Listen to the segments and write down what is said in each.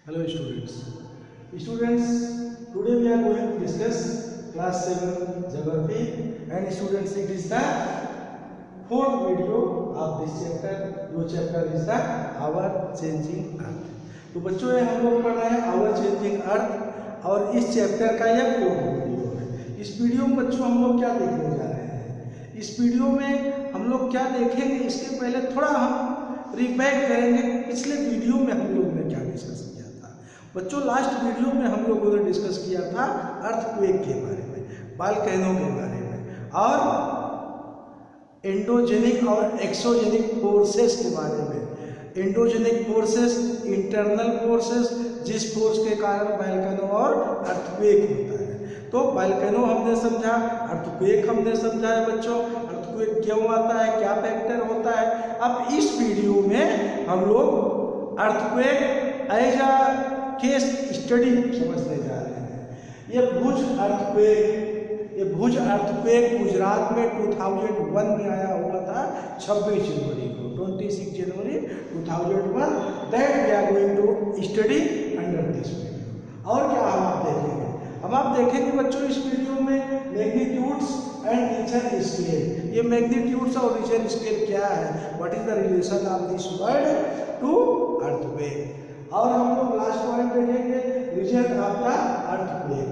Hello students, today we are going to discuss class 7 geography, and students, it is the fourth video of this chapter. जो chapter is the our changing earth. तो बच्चों ये हम लोग पढ़ रहे हैं our changing earth, और इस चैप्टर का यह फोर्थ वीडियो है। इस वीडियो में बच्चों हम लोग क्या देखने जा रहे हैं, इस वीडियो में हम लोग क्या देखेंगे, इसके पहले थोड़ा हम रिकैप करेंगे पिछले वीडियो में हम लोग ने क्या डिस्कस किया था। बच्चों लास्ट वीडियो में हम लोगों ने डिस्कस किया था अर्थक्वेक के बारे में, वोल्केनो के बारे में, और एंडोजेनिक और एक्सोजेनिक फोर्सेस के बारे में। एंडोजेनिक फोर्सेस, इंटरनल फोर्सेस, जिस फोर्स के कारण वोल्केनो और अर्थक्वेक होता है। तो वोल्केनो हमने समझा, अर्थक्वेक हमने समझा है बच्चों, अर्थक्वेक क्यों आता है, क्या फैक्टर होता है। अब इस वीडियो में हम लोग earthquake as a case study समझने जा रहे हैं। ये भुज अर्थक्वेक गुजरात में 2001 में आया हुआ था, 26 जनवरी को, 26 जनवरी 2001। That we are going to study under this video. और क्या हम आप देखेंगे, हम आप देखेंगे बच्चों इस वीडियो में मैग्नीट्यूड्स एंड रिचर स्केल। ये मैग्नीट्यूड्स और रिचर स्केल क्या है, what is the relation of this word to earthquake. और हम लोग लास्ट पॉइंट देखेंगे रिजल्ट ऑफ द अर्थक्वेक।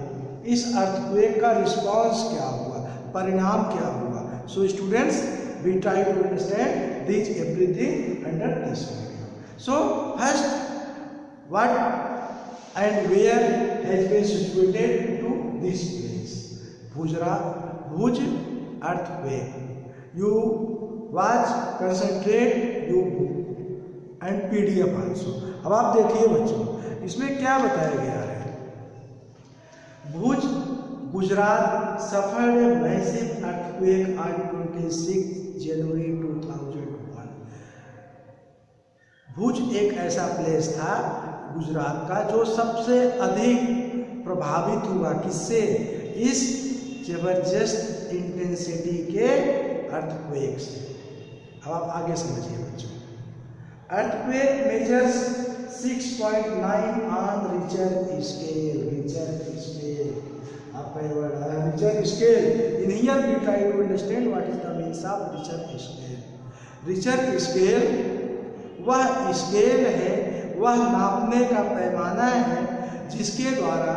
इस अर्थक्वेक का रिस्पांस क्या हुआ, परिणाम क्या हुआ। So students, we try to understand this everything under this video. So first, what and where has been situated to this place, Bhuj earthquake. You watch concentrate you and PDF also. अब आप देखिए बच्चों, इसमें क्या बताया गया है। Bhuj Gujarat suffered a massive earthquake on 26 जनवरी 2001। भुज एक ऐसा प्लेस था गुजरात का जो सबसे अधिक प्रभावित हुआ, किससे, इस जबरदस्त इंटेंसिटी के अर्थक्वेक से। अब आप आगे समझिए बच्चों। Earthquake measures 6.9 on Richter scale. Richter scale. Richter scale. In here we try to understand what is the meaning of Richter scale. Richter scale वह स्केल है, वह नापने का पैमाना है जिसके द्वारा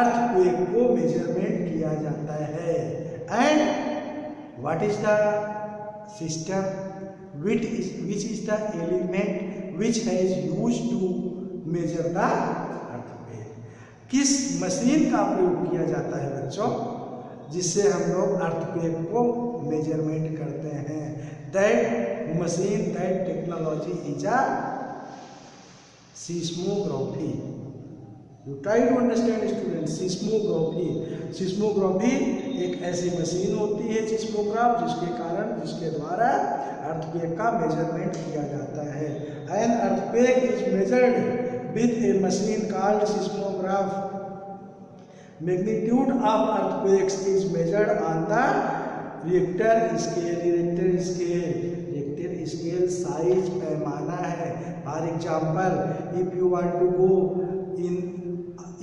अर्थक्वेक को मेजरमेंट किया जाता है। And what is the system which is the element which has used to measure the earthquake। किस मशीन का प्रयोग किया जाता है बच्चों, जिससे हम लोग अर्थक्वेक को मेजरमेंट करते हैं। That machine, that technology is a seismography. You try to understand student, seismography. Seismography एक ऐसी मशीन होती है, सीस्मोग्राफ, जिसके द्वारा अर्थक्वेक का मेजरमेंट किया जाता है। An earthquake is measured with a machine called seismograph. Magnitude of earthquakes is measured on the Richter scale. Richter scale size पैमाना है। For example, if you want to go in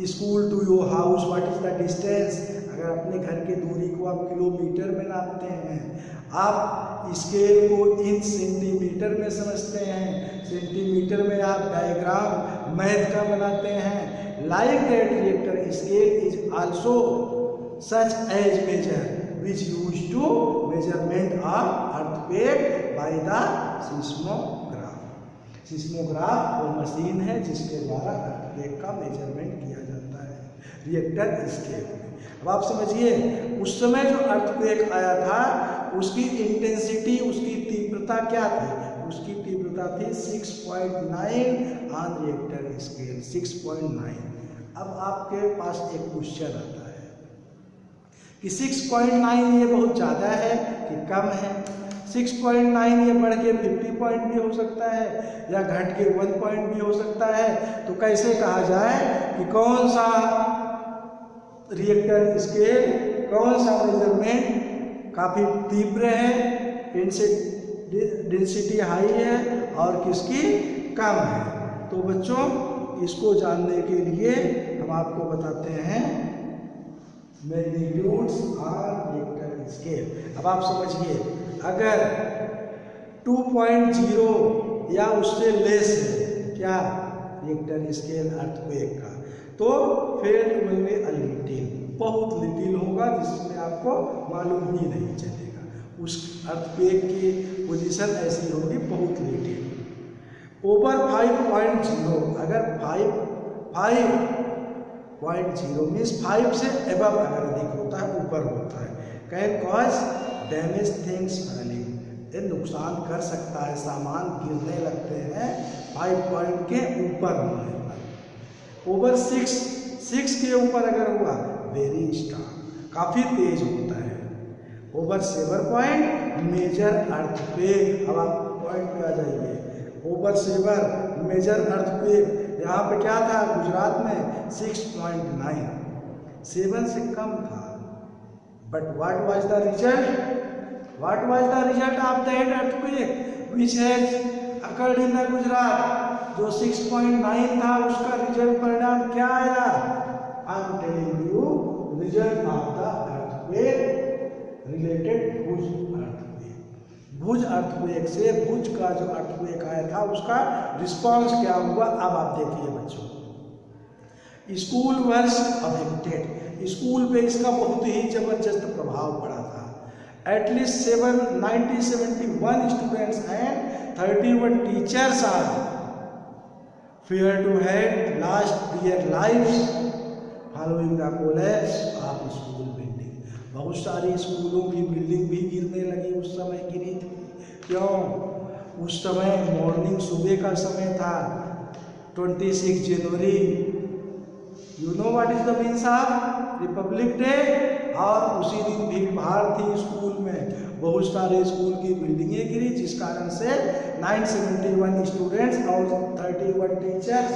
school to your house, what is the distance. अगर अपने घर की दूरी को आप kilometre में नापते हैं, आप स्केल को इंच सेंटीमीटर में समझते हैं, सेंटीमीटर में आप डायग्राम मैथ का बनाते हैं। Like that reactor scale is also such as measure which use to measurement of earthquake by the seismograph. Seismograph वो मशीन है जिसके द्वारा अर्थक्वेक का मेजरमेंट किया जाता है रिएक्टर स्केल में। अब आप समझिए, उस समय जो अर्थक्वेक आया था उसकी इंटेंसिटी, उसकी तीव्रता क्या थी, उसकी तीव्रता थी 6.9 ऑन रिएक्टर स्केल, 6.9। अब आपके पास एक क्वेश्चन आता है कि 6.9 ये बहुत ज़्यादा है कि कम है। 6.9 ये बढ़ के 50 पॉइंट भी हो सकता है या घट के 1 पॉइंट भी हो सकता है। तो कैसे कहा जाए कि कौन सा रिएक्टर स्केल, कौन सा मेजरमेंट काफ़ी तीव्र है, डेंसिटी हाई है, और किसकी कम है। तो बच्चों इसको जानने के लिए हम आपको बताते हैं मैग्नीट्यूड्स ऑन रिक्टर स्केल। अब आप समझिए, अगर 2.0 या उससे लेस है क्या रिक्टर स्केल अर्थक्वेक का, तो felt will be a little, बहुत लिटिल होगा जिसमें आपको मालूम ही नहीं चलेगा। उस अर्थक्वेक की पोजीशन ऐसी होगी, बहुत लिटिल। ओवर 5.0, अगर 5.0 मीन्स 5 से एबव अगर अधिक होता है, ऊपर होता है, can cause damage things falling, ये नुकसान कर सकता है, सामान गिरने लगते हैं 5 पॉइंट के ऊपर होने पर। ओवर 6 के ऊपर अगर हुआ वेरी स्ट्रांग, काफ़ी तेज होता है। ओवर 7 पॉइंट मेजर अर्थक्वेक, अब आप पॉइंट पे आ जाइए। ओवर 7 मेजर अर्थक्वेक, यहाँ पे क्या था गुजरात में 6.9, 7 से कम था। But what was the result? What was the result of that earthquake which has occurred in the Gujarat? जो 6.9 था उसका रिजल्ट परिणाम क्या आया? I am telling you result of the earthquake related Bhuj earthquake। Bhuj earthquake से भुज का जो earthquake आया था उसका रिस्पॉन्स क्या हुआ? अब आप देखिए बच्चों, स्कूल वर्स अफेक्टेड, स्कूल पे इसका बहुत ही जबरदस्त प्रभाव पड़ा था। At least 71 students and 31 teachers are fear to have lost their lives following the collapse of school building। बहुत सारी स्कूलों की बिल्डिंग भी गिरने लगी, उस समय गिरी थी। क्यों? उस समय मॉर्निंग, सुबह का समय था, 26 जनवरी। You know what is the means of republic day, और उसी दिन भीड़ भाड़ थी स्कूल में, बहुत सारे स्कूल की बिल्डिंगें गिरी, जिस कारण से 971 स्टूडेंट्स और 31 teachers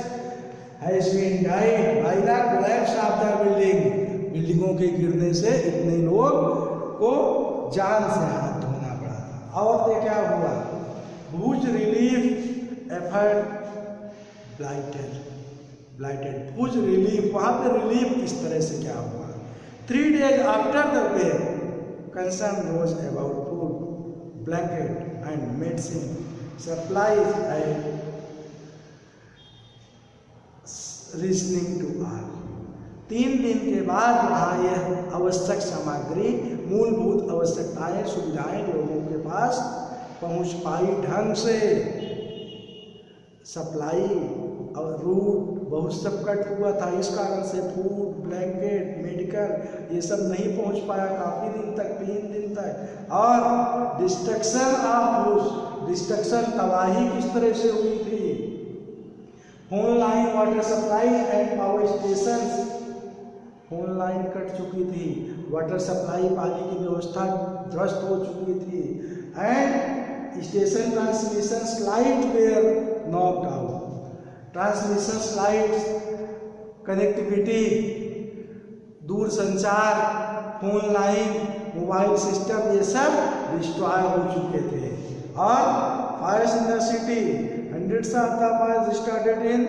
has been died by the collapse of the building. बिल्डिंगों के गिरने से इतने लोग को जान से हाथ धोना पड़ा था। और ये क्या हुआ? भुज रिलीफ एफर्ट ब्लाइटेड, भुज रिलीफ, वहाँ पे रिलीफ किस तरह से क्या हुआ? 3 days after the quake, concern rose about food, blanket and medicine supplies and reasoning to all। 3 दिन के बाद वहाँ यह आवश्यक सामग्री, मूलभूत आवश्यकताएं, सुविधाएं लोगों के पास पहुँच पाई ढंग से। सप्लाई और रूट बहुत सब कट हुआ था, इस कारण से फूड, ब्लैंकेट, मेडिकल ये सब नहीं पहुंच पाया काफ़ी दिन तक, 3 दिन तक। और डिस्ट्रक्शन ऑफ भुज, डिस्ट्रक्शन तबाही किस तरह से हुई थी? Phone line, water supply and power station, phone line cut चुकी थी, वाटर सप्लाई, पानी की व्यवस्था ध्वस्त हो चुकी थी, and station transmission light were knocked out, transmission lights, connectivity, दूर संचार, फोन लाइन, मोबाइल सिस्टम, ये सब डिस्ट्रॉय हो चुके थे। और fires in the city, hundreds of the fires started in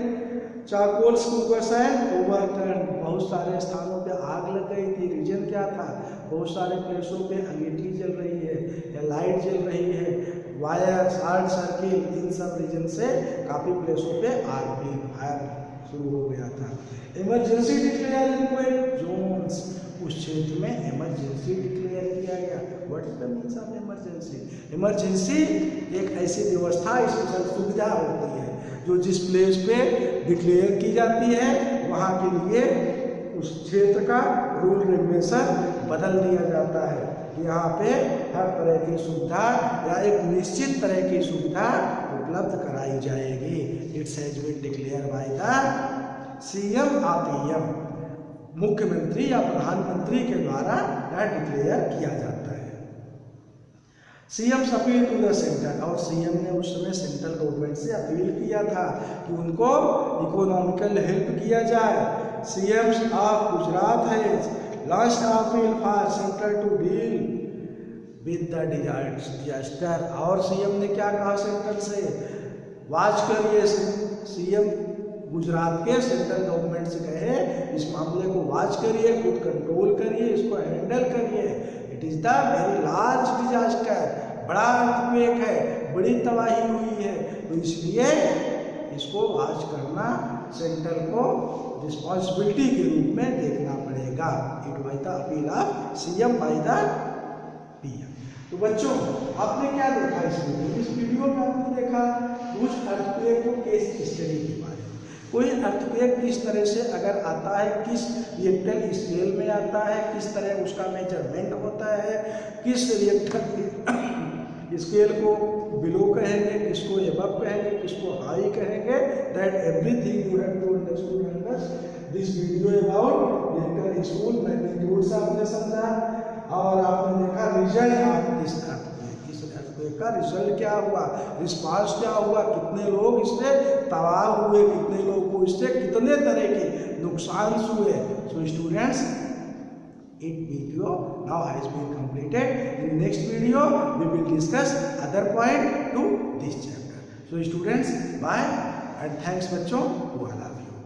charcoals cookers and overturn, बहुत सारे स्थानों पे आग लग गई थी। रीजन क्या था? बहुत सारे प्लेसों पे अंगीठी जल रही है या लाइट जल रही है, वायर, शॉर्ट सर्किट, इन सब रीजन से काफ़ी प्लेसों पे आग भी, फायर शुरू हो गया था। Emergency declare in quake zones, उस क्षेत्र में इमरजेंसी डिक्लेयर किया गया। What is the means of emergency? Emergency एक ऐसी व्यवस्था, स्पेशल सुविधा होती है जो जिस प्लेस पे डिक्लेयर की जाती है, वहाँ के लिए उस क्षेत्र का रूल रेगुलेशन बदल दिया जाता है कि यहाँ पे हर तरह की सुविधा या एक निश्चित तरह की सुविधा उपलब्ध कराई जाएगी। It's has been declare by the CM या पीएम, मुख्यमंत्री या प्रधानमंत्री के द्वारा यह डिक्लेयर किया जाता है। CM appeal to the center, और सीएम ने उस समय सेंट्रल गवर्नमेंट से अपील किया था कि उनको इकोनॉमिकल हेल्प किया जाए। सीएम ऑफ गुजरात है launched appeal for center to deal with the disaster, और सीएम ने क्या कहा सेंटर से? वाच करिए, सीएम गुजरात के सेंट्रल गवर्नमेंट से कहे इस मामले को वॉच करिए, खुद कंट्रोल करिए, इसको हैंडल करिए। It is the very large disaster, बड़ा अर्थक्वेक है, बड़ी तबाही हुई है, तो इसलिए इसको वॉच करना सेंटर को रिस्पॉन्सिबिलिटी के रूप में देखना पड़ेगा। It was the appeal of CM by the PM. तो बच्चों आपने क्या देखा इस वीडियो में आपने देखा कुछ अर्थक्वेक को केस स्टडी के बारे में। कोई अर्थक्वेक किस तरह से अगर आता है, किस रिएक्टर स्केल में आता है, किस तरह उसका मेजरमेंट होता है, किस रिएक्टर स्केल को बिलो कहेंगे, किसको एबव कहेंगे, किसको हाई कहेंगे, that everything you have to understood under this video about reactor school magnitude से आपने समझा और आपने देखा रिजल्ट ऑफ इस अर्थक्वेक का रिजल्ट क्या हुआ, रिस्पांस क्या हुआ, कितने लोग इससे तबाह हुए, कितने लोग को इससे कितने तरह के नुकसान हुए। So students, it video now has been completed. In next video we will discuss other point to this chapter. So students, bye and thanks बच्चों to all of you.